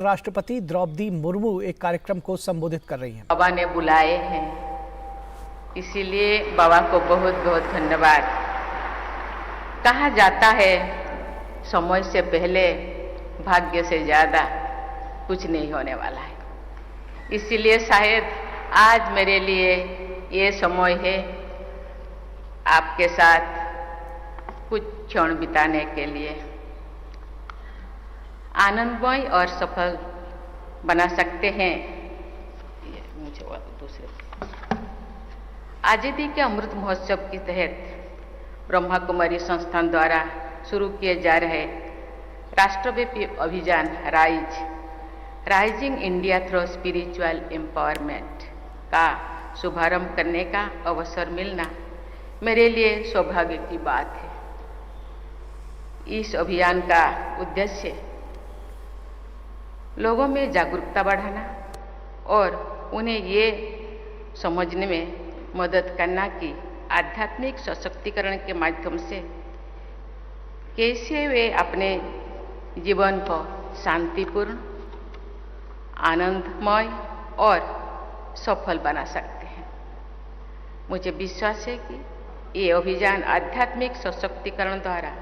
राष्ट्रपति द्रौपदी मुर्मू एक कार्यक्रम को संबोधित कर रही हैं। बाबा ने बुलाए हैं, इसीलिए बाबा को बहुत बहुत धन्यवाद। कहा जाता है समय से पहले भाग्य से ज्यादा कुछ नहीं होने वाला है, इसीलिए शायद आज मेरे लिए ये समय है आपके साथ कुछ क्षण बिताने के लिए। आनंदमय और सफल बना सकते हैं। मुझे दूसरे आज़ादी के अमृत महोत्सव के तहत ब्रह्मा कुमारी संस्थान द्वारा शुरू किए जा रहे राष्ट्रव्यापी अभियान rising India through spiritual empowerment का शुभारंभ करने का अवसर मिलना मेरे लिए सौभाग्य की बात है। इस अभियान का उद्देश्य लोगों में जागरूकता बढ़ाना और उन्हें ये समझने में मदद करना कि आध्यात्मिक सशक्तिकरण के माध्यम से कैसे वे अपने जीवन को शांतिपूर्ण, आनंदमय और सफल बना सकते हैं। मुझे विश्वास है कि ये अभियान आध्यात्मिक सशक्तिकरण द्वारा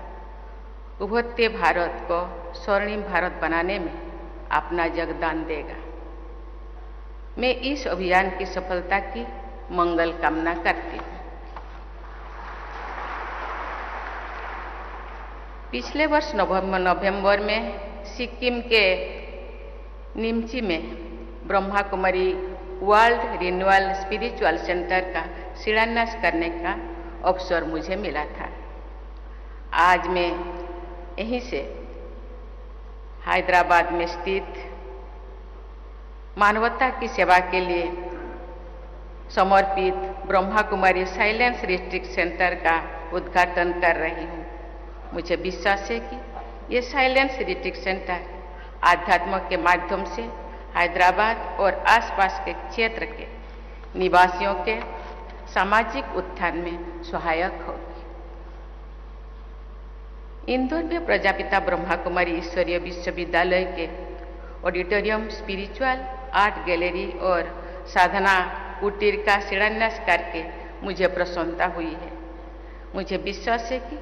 उभरते भारत को स्वर्णिम भारत बनाने में अपना योगदान देगा। मैं इस अभियान की सफलता की मंगल कामना करती हूँ। पिछले वर्ष नवंबर में सिक्किम के निमची में Brahma Kumari world renewal spiritual centre का शिलान्यास करने का अवसर मुझे मिला था। आज मैं यहीं से हैदराबाद में स्थित मानवता की सेवा के लिए समर्पित Brahma Kumari silence retreat centre का उद्घाटन कर रही हूँ। मुझे विश्वास है कि ये साइलेंस रिट्रीट सेंटर आध्यात्म के माध्यम से हैदराबाद और आसपास के क्षेत्र के निवासियों के सामाजिक उत्थान में सहायक होगी। इंदौर में प्रजापिता ब्रह्मा कुमारी ईश्वरीय विश्वविद्यालय के ऑडिटोरियम, स्पिरिचुअल आर्ट गैलरी और साधना कुटीर का शिलान्यास करके मुझे प्रसन्नता हुई है। मुझे विश्वास है कि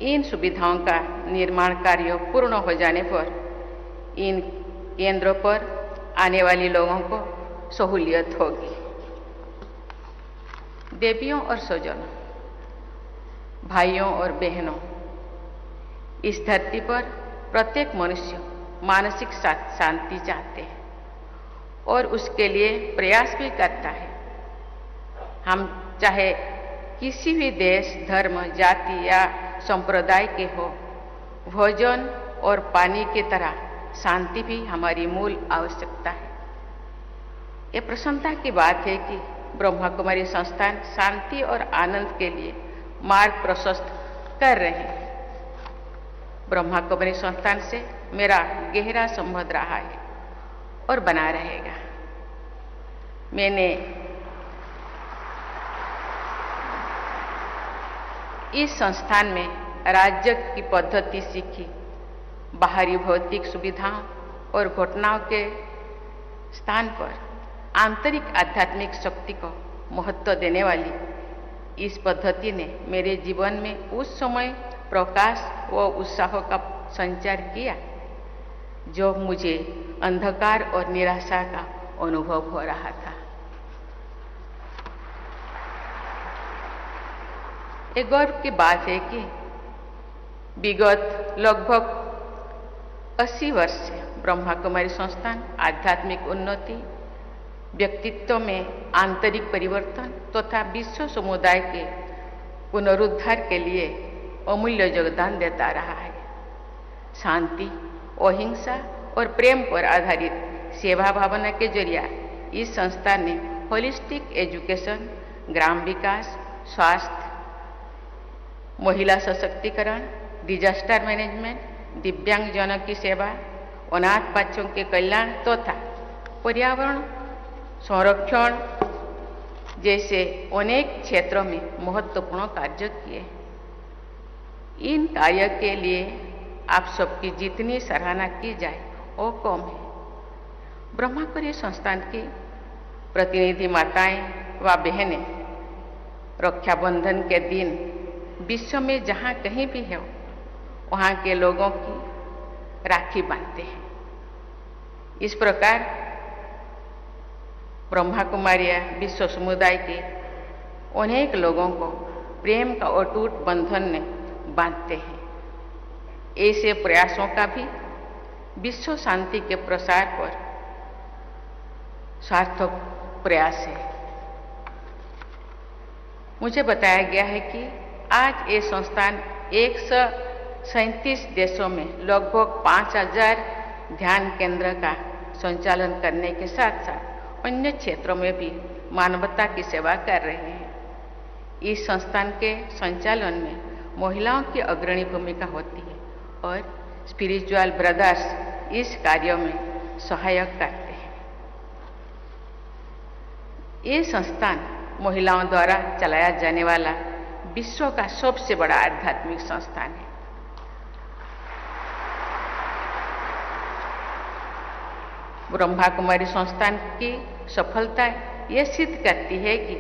इन सुविधाओं का निर्माण कार्य पूर्ण हो जाने पर इन केंद्रों पर आने वाले लोगों को सहूलियत होगी। देवियों और स्वजनों, भाइयों और बहनों, इस धरती पर प्रत्येक मनुष्य मानसिक शांति चाहते हैं और उसके लिए प्रयास भी करता है। हम चाहे किसी भी देश, धर्म, जाति या संप्रदाय के हो, भोजन और पानी की तरह शांति भी हमारी मूल आवश्यकता है। ये प्रसन्नता की बात है कि ब्रह्मा कुमारी संस्थान शांति और आनंद के लिए मार्ग प्रशस्त कर रहे हैं। ब्रह्मा कुमारी संस्थान से मेरा गहरा संबंध रहा है और बना रहेगा। मैंने इस संस्थान में राज्य की पद्धति सीखी। बाहरी भौतिक सुविधाओं और घटनाओं के स्थान पर आंतरिक आध्यात्मिक शक्ति को महत्व देने वाली इस पद्धति ने मेरे जीवन में उस समय प्रकाश व उत्साह का संचार किया जो मुझे अंधकार और निराशा का अनुभव हो रहा था। एक गौरव की बात है कि विगत लगभग 80 वर्ष से ब्रह्मा कुमारी संस्थान आध्यात्मिक उन्नति, व्यक्तित्व में आंतरिक परिवर्तन तथा विश्व समुदाय के पुनरुद्धार के लिए अमूल्य योगदान देता रहा है। शांति, अहिंसा और प्रेम पर आधारित सेवा भावना के जरिए इस संस्था ने होलिस्टिक एजुकेशन, ग्राम विकास, स्वास्थ्य, महिला सशक्तिकरण, डिजास्टर मैनेजमेंट, दिव्यांगजनों की सेवा, अनाथ बच्चों के कल्याण तथा पर्यावरण संरक्षण जैसे अनेक क्षेत्रों में महत्वपूर्ण कार्य किए। इन कार्य के लिए आप सबकी जितनी सराहना की जाए और कम है। ब्रह्मा कुमारी संस्थान की प्रतिनिधि माताएं व बहनें रक्षाबंधन के दिन विश्व में जहाँ कहीं भी हो वहाँ के लोगों की राखी बांधते हैं। इस प्रकार ब्रह्मा कुमारी विश्व समुदाय के अनेक लोगों को प्रेम का अटूट बंधन में बांधते हैं। ऐसे प्रयासों का भी विश्व शांति के प्रसार पर सार्थक प्रयास है। मुझे बताया गया है कि आज ये संस्थान 137 देशों में लगभग 5000 ध्यान केंद्र का संचालन करने के साथ साथ अन्य क्षेत्रों में भी मानवता की सेवा कर रहे हैं। इस संस्थान के संचालन में महिलाओं की अग्रणी भूमिका होती है और स्पिरिचुअल ब्रदर्स इस कार्यों में सहायक करते हैं। ये संस्थान महिलाओं द्वारा चलाया जाने वाला विश्व का सबसे बड़ा आध्यात्मिक संस्थान है। ब्रह्मा कुमारी संस्थान की सफलता ये सिद्ध करती है कि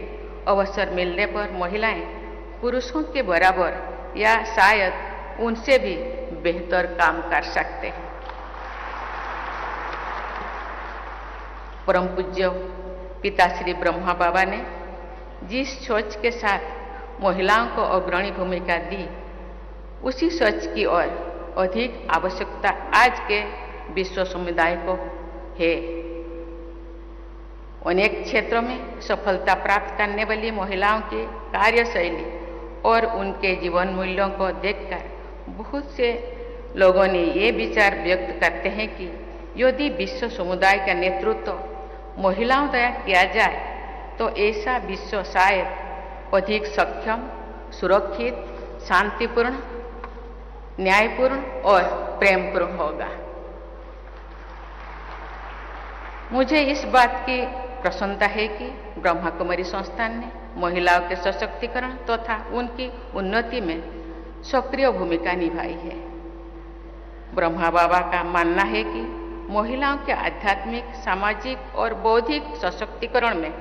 अवसर मिलने पर महिलाएं पुरुषों के बराबर या शायद उनसे भी बेहतर काम कर सकते हैं। परम पूज्य पिता श्री ब्रह्मा बाबा ने जिस सोच के साथ महिलाओं को अग्रणी भूमिका दी, उसी सोच की ओर अधिक आवश्यकता आज के विश्व समुदाय को है। अनेक क्षेत्रों में सफलता प्राप्त करने वाली महिलाओं की कार्यशैली और उनके जीवन मूल्यों को देखकर बहुत से लोगों ने ये विचार व्यक्त करते हैं कि यदि विश्व समुदाय का नेतृत्व महिलाओं द्वारा किया जाए तो ऐसा विश्व शायद अधिक सक्षम, सुरक्षित, शांतिपूर्ण, न्यायपूर्ण और प्रेमपूर्ण होगा। मुझे इस बात की प्रसन्नता है कि ब्रह्मा कुमारी संस्थान ने महिलाओं के सशक्तिकरण तथा उनकी उन्नति में सक्रिय भूमिका निभाई है। ब्रह्मा बाबा का मानना है कि महिलाओं के आध्यात्मिक, सामाजिक और बौद्धिक सशक्तिकरण में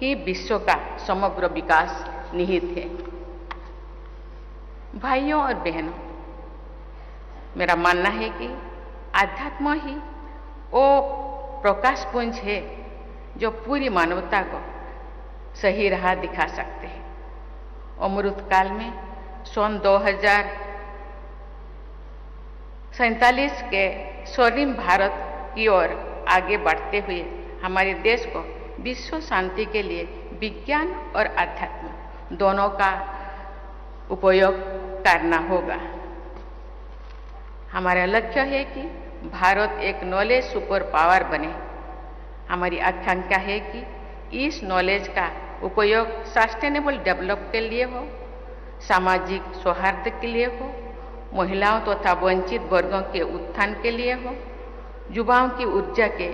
ही विश्व का समग्र विकास निहित है। भाइयों और बहनों, मेरा मानना है कि आध्यात्म ही वो प्रकाश पुंज है जो पूरी मानवता को सही राह दिखा सकते हैं। अमृत काल में सन 2047 के स्वर्णिम भारत की ओर आगे बढ़ते हुए हमारे देश को विश्व शांति के लिए विज्ञान और अध्यात्म दोनों का उपयोग करना होगा। हमारा लक्ष्य है कि भारत एक नॉलेज सुपर पावर बने। हमारी आकांक्षा है कि इस नॉलेज का उपयोग सस्टेनेबल डेवलप के लिए हो, सामाजिक सौहार्द के लिए हो, महिलाओं तथा वंचित वर्गों के उत्थान के लिए हो, युवाओं की ऊर्जा के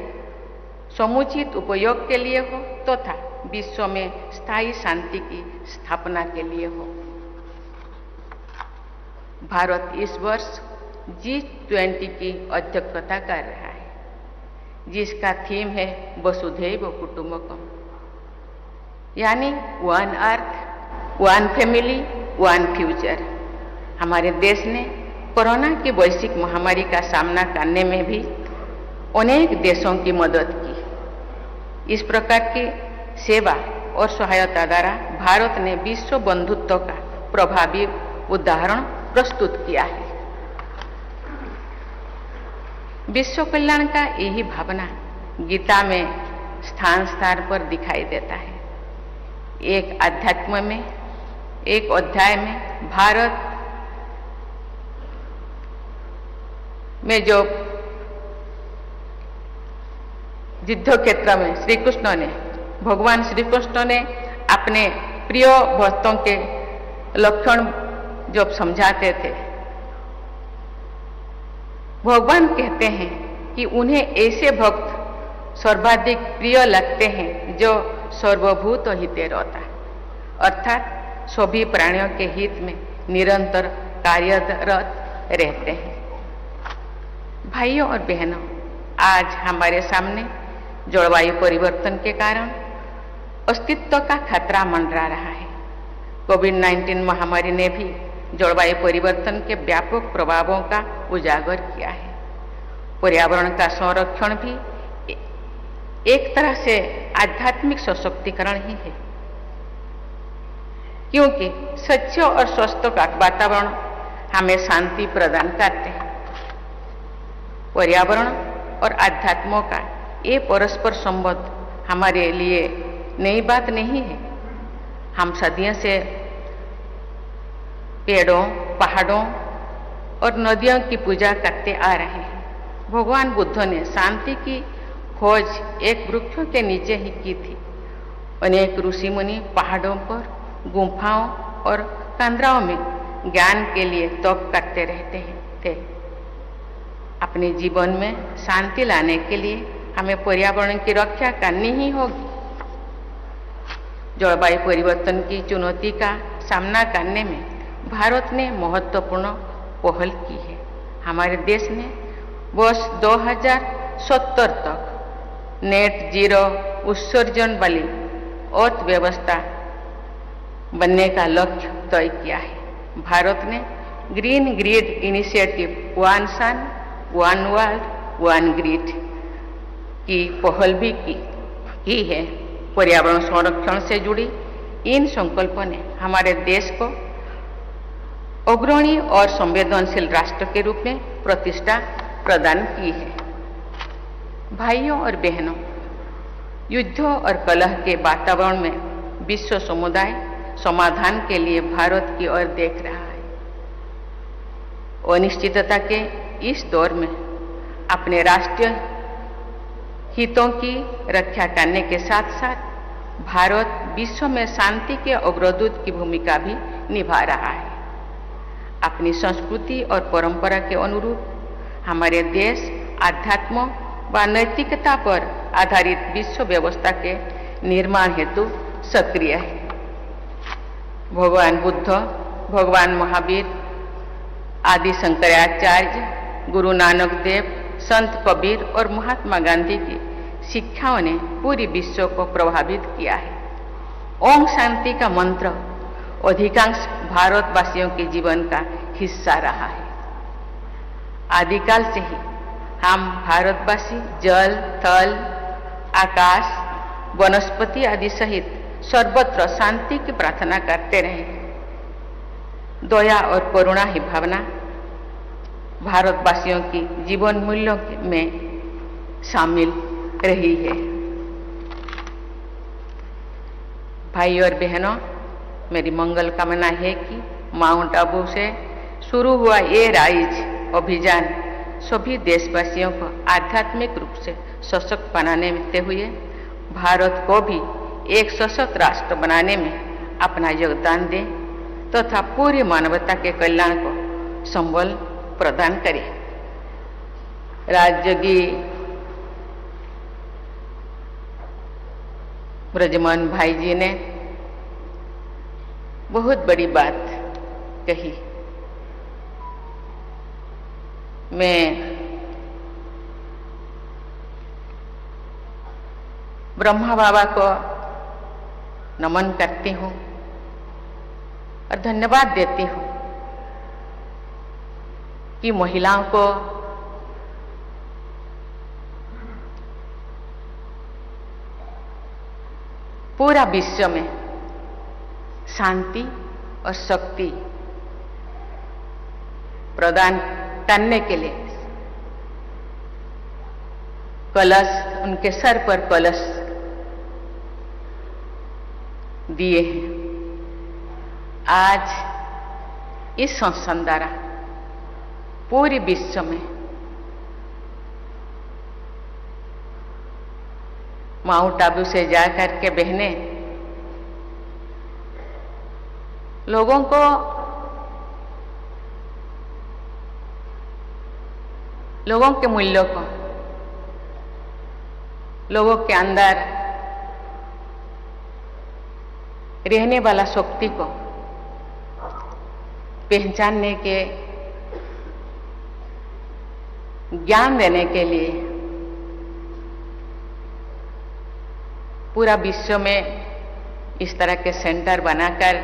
समुचित उपयोग के लिए हो तथा विश्व में स्थायी शांति की स्थापना के लिए हो। भारत इस वर्ष G20 की अध्यक्षता कर रहा है, जिसका थीम है वसुधैव कुटुंबकम, यानी one earth, one family, one future. हमारे देश ने कोरोना की वैश्विक महामारी का सामना करने में भी अनेक देशों की मदद की। इस प्रकार की सेवा और सहायता द्वारा भारत ने विश्व बंधुत्व का प्रभावी उदाहरण प्रस्तुत किया है। विश्व कल्याण का यही भावना गीता में स्थान स्थान पर दिखाई देता है। एक अध्यात्म में, एक अध्याय में भारत में जो युद्ध क्षेत्र में भगवान श्री कृष्ण ने अपने प्रिय भक्तों के लक्षण जब समझाते थे, भगवान कहते हैं कि उन्हें ऐसे भक्त सर्वाधिक प्रिय लगते हैं जो सर्वभूत हिते रहता, अर्थात सभी प्राणियों के हित में निरंतर कार्यरत रहते हैं। भाइयों और बहनों, आज हमारे सामने जलवायु परिवर्तन के कारण अस्तित्व का खतरा मंडरा रहा है। कोविड-19 महामारी ने भी जलवायु परिवर्तन के व्यापक प्रभावों का उजागर किया है। पर्यावरण का संरक्षण भी एक तरह से आध्यात्मिक सशक्तिकरण ही है, क्योंकि स्वच्छ और स्वस्थ का वातावरण हमें शांति प्रदान करते हैं। पर्यावरण और आध्यात्मों का ये परस्पर संबंध हमारे लिए नई बात नहीं है। हम सदियों से पेड़ों, पहाड़ों और नदियों की पूजा करते आ रहे हैं। भगवान बुद्ध ने शांति की खोज एक वृक्षों के नीचे ही की थी। अनेक ऋषि मुनि पहाड़ों पर, गुफाओं और कंदराओं में ज्ञान के लिए तप करते रहते थे। अपने जीवन में शांति लाने के लिए हमें पर्यावरण की रक्षा करनी ही होगी। जलवायु परिवर्तन की चुनौती का सामना करने में भारत ने महत्वपूर्ण पहल की है। हमारे देश ने वर्ष 2070 तक नेट जीरो उत्सर्जन वाली अर्थव्यवस्था बनने का लक्ष्य तय किया है। भारत ने green grid initiative one sun one world one grid की पहल भी की है। पर्यावरण संरक्षण से जुड़ी इन संकल्पों ने हमारे देश को अग्रणी और संवेदनशील राष्ट्र के रूप में प्रतिष्ठा प्रदान की है। भाइयों और बहनों, युद्धों और कलह के वातावरण में विश्व समुदाय समाधान के लिए भारत की ओर देख रहा है। अनिश्चितता के इस दौर में अपने राष्ट्रीय हितों की रक्षा करने के साथ साथ भारत विश्व में शांति के अग्रदूत की भूमिका भी निभा रहा है। अपनी संस्कृति और परंपरा के अनुरूप हमारे देश अध्यात्म व नैतिकता पर आधारित विश्व व्यवस्था के निर्माण हेतु सक्रिय है। भगवान बुद्ध, भगवान महावीर, आदि शंकराचार्य, गुरु नानक देव, संत कबीर और महात्मा गांधी की शिक्षाओं ने पूरी विश्व को प्रभावित किया है। ओम शांति का मंत्र अधिकांश भारतवासियों के जीवन का हिस्सा रहा है। आदिकाल से ही हम भारतवासी जल, थल, आकाश, वनस्पति आदि सहित सर्वत्र शांति की प्रार्थना करते रहे। दया और करुणा ही भावना भारतवासियों की जीवन मूल्यों में शामिल रही है। भाई और बहनों, मेरी मंगल कामना है कि माउंट आबू से शुरू हुआ ये राइज अभियान सभी देशवासियों को आध्यात्मिक रूप से सशक्त बनाने में हुए भारत को भी एक सशक्त राष्ट्र बनाने में अपना योगदान दे तथा पूरी मानवता के कल्याण को संबल प्रदान करे। राजयोगी ब्रजमोहन भाई जी ने बहुत बड़ी बात कही। मैं ब्रह्मा बाबा को नमन करती हूँ और धन्यवाद देती हूँ कि महिलाओं को पूरा विश्व में शांति और शक्ति प्रदान करने के लिए कलश, उनके सर पर कलश दिए हैं। आज इस संस्थान द्वारा पूरे विश्व में माउंट आबू से जाकर के बहनें लोगों के मूल्यों को, लोगों के अंदर रहने वाला शक्ति को पहचानने के ज्ञान देने के लिए पूरा विश्व में इस तरह के सेंटर बनाकर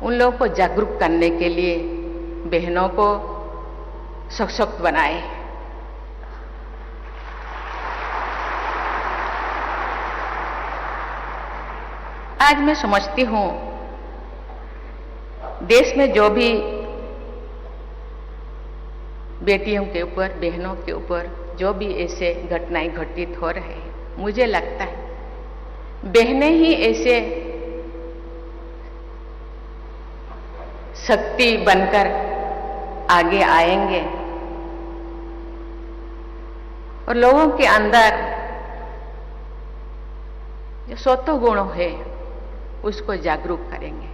उन लोगों को जागरूक करने के लिए बहनों को सशक्त बनाए। आज मैं समझती हूं देश में जो भी बेटियों के ऊपर, बहनों के ऊपर जो भी ऐसे घटनाएं घटित हो रहे हैं, मुझे लगता है बहनें ही ऐसे शक्ति बनकर आगे आएंगे और लोगों के अंदर जो स्वतः गुण है उसको जागरूक करेंगे।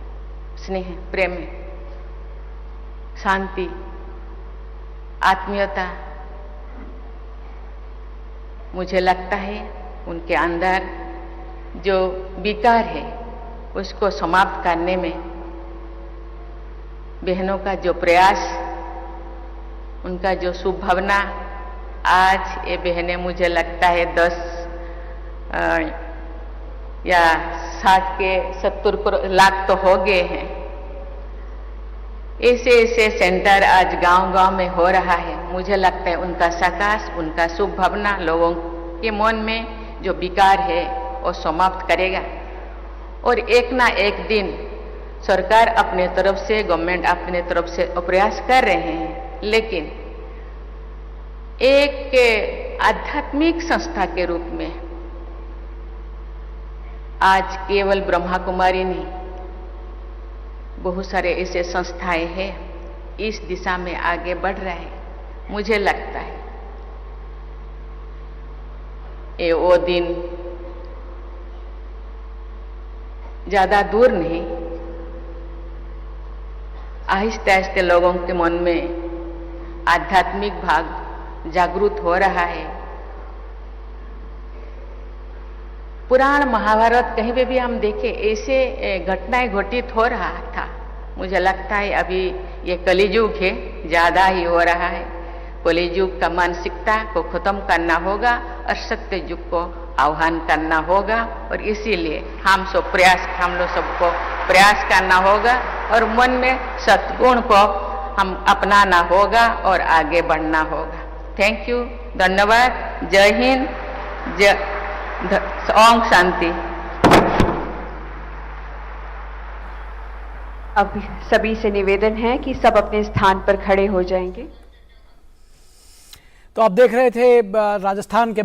स्नेह, प्रेम, शांति, आत्मीयता, मुझे लगता है उनके अंदर जो विकार है उसको समाप्त करने में बहनों का जो प्रयास, उनका जो शुभ भावना, आज ये बहनें मुझे लगता है 10 या 60 के 70 लाख तो हो गए हैं। ऐसे ऐसे सेंटर आज गांव-गांव में हो रहा है। मुझे लगता है उनका सकाश, उनका शुभ भावना लोगों के मन में जो विकार है वो समाप्त करेगा और एक ना एक दिन सरकार अपने तरफ से, गवर्नमेंट अपने तरफ से प्रयास कर रहे हैं, लेकिन एक आध्यात्मिक संस्था के रूप में आज केवल ब्रह्मा कुमारी नहीं, बहुत सारे ऐसे संस्थाएं हैं इस दिशा में आगे बढ़ रहे हैं। मुझे लगता है ये वो दिन ज्यादा दूर नहीं, आहिस्ते आहिस्ते लोगों के मन में आध्यात्मिक भाग जागृत हो रहा है। पुराण महाभारत कहीं पे भी हम देखें ऐसे घटनाएं घटित हो रहा था। मुझे लगता है अभी ये कलियुग है, ज्यादा ही हो रहा है। कलियुग का मानसिकता को खत्म करना होगा और सत्य युग को आह्वान करना होगा और इसीलिए हम लोग सबको प्रयास करना होगा और मन में सद्गुण को हम अपनाना होगा और आगे बढ़ना होगा। थैंक यू, धन्यवाद, जय हिंद, ओम शांति। अब सभी से निवेदन है कि सब अपने स्थान पर खड़े हो जाएंगे। तो आप देख रहे थे राजस्थान के